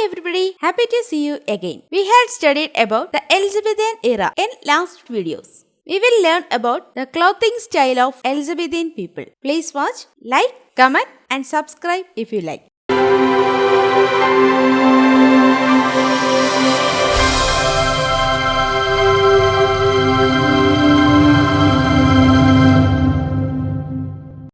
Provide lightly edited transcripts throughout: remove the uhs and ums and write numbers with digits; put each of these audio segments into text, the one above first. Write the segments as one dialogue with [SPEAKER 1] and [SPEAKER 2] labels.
[SPEAKER 1] everybody, happy to see you again. We had studied about the Elizabethan era in last videos. We will learn about the clothing style of Elizabethan people. Please watch, like, comment and subscribe if you like.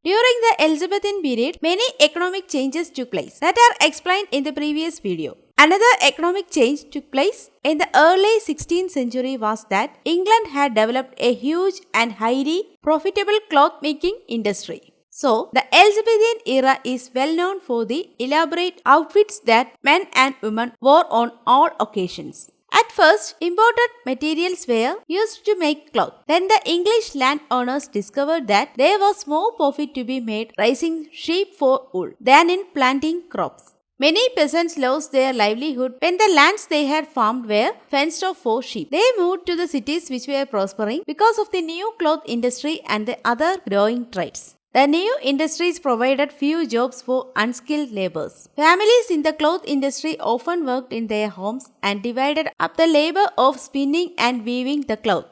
[SPEAKER 1] During the Elizabethan period, many economic changes took place that are explained in the previous video. Another economic change took place in the early 16th century was that England had developed a huge and highly profitable cloth making industry. So, the Elizabethan era is well known for the elaborate outfits that men and women wore on all occasions. At first, imported materials were used to make cloth. Then the English landowners discovered that there was more profit to be made raising sheep for wool than in planting crops. Many peasants lost their livelihood when the lands they had farmed were fenced off for sheep. They moved to the cities which were prospering because of the new cloth industry and the other growing trades. The new industries provided few jobs for unskilled laborers. Families in the cloth industry often worked in their homes and divided up the labor of spinning and weaving the cloth.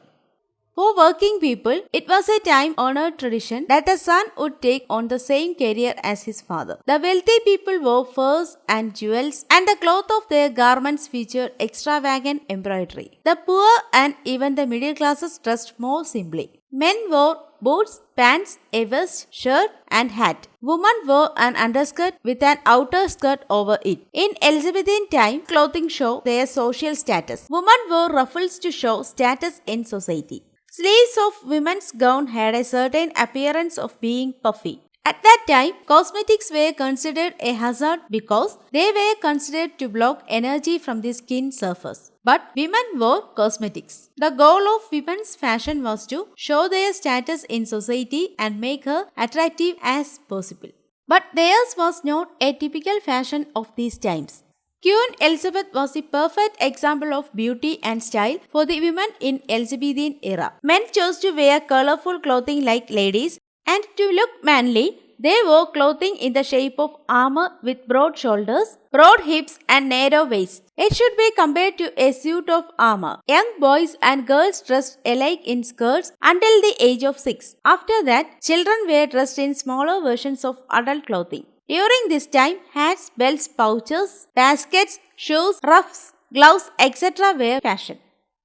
[SPEAKER 1] For working people, it was a time-honored tradition that the son would take on the same career as his father. The wealthy people wore furs and jewels, and the cloth of their garments featured extravagant embroidery. The poor and even the middle classes dressed more simply. Men wore boots, pants, a vest, shirt and hat. Women wore an underskirt with an outer skirt over it. In Elizabethan time, clothing showed their social status. Women wore ruffles to show status in society. Sleeves of women's gown had a certain appearance of being puffy. At that time, cosmetics were considered a hazard because they were considered to block energy from the skin surface. But women wore cosmetics. The goal of women's fashion was to show their status in society and make her attractive as possible. But theirs was not a typical fashion of these times. Queen Elizabeth was the perfect example of beauty and style for the women in Elizabethan era. Men chose to wear colorful clothing like ladies, and to look manly, they wore clothing in the shape of armor with broad shoulders, broad hips and narrow waist. It should be compared to a suit of armor. Young boys and girls dressed alike in skirts until the age of 6. After that, children were dressed in smaller versions of adult clothing. During this time, hats, belts, pouches, baskets, shoes, ruffs, gloves, etc. were fashion.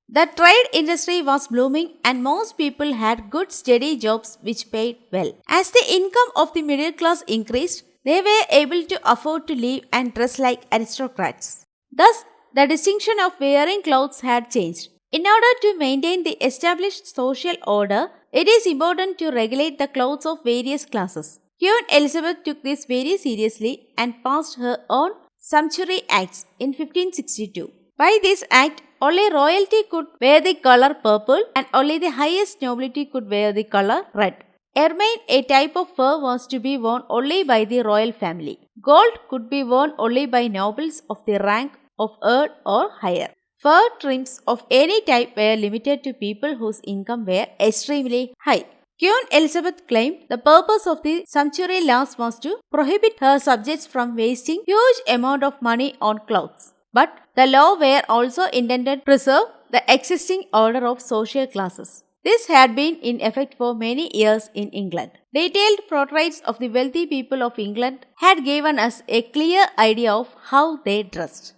[SPEAKER 1] The trade industry was blooming and most people had good steady jobs which paid well. As the income of the middle class increased, they were able to afford to live and dress like aristocrats. Thus, the distinction of wearing clothes had changed. In order to maintain the established social order, it is important to regulate the clothes of various classes. Queen Elizabeth took this very seriously and passed her own Sumptuary Acts in 1562. By this act, only royalty could wear the color purple and only the highest nobility could wear the color red. Ermine, a type of fur, was to be worn only by the royal family. Gold could be worn only by nobles of the rank of Earl or higher. Fur trims of any type were limited to people whose income were extremely high. Queen Elizabeth claimed the purpose of the sumptuary laws was to prohibit her subjects from wasting huge amount of money on clothes. But the law were also intended to preserve the existing order of social classes. This had been in effect for many years in England. Detailed portraits of the wealthy people of England had given us a clear idea of how they dressed.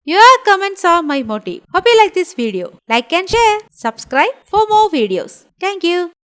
[SPEAKER 1] Your comments are my motive. Hope you like this video. Like and share. Subscribe for more videos. Thank you.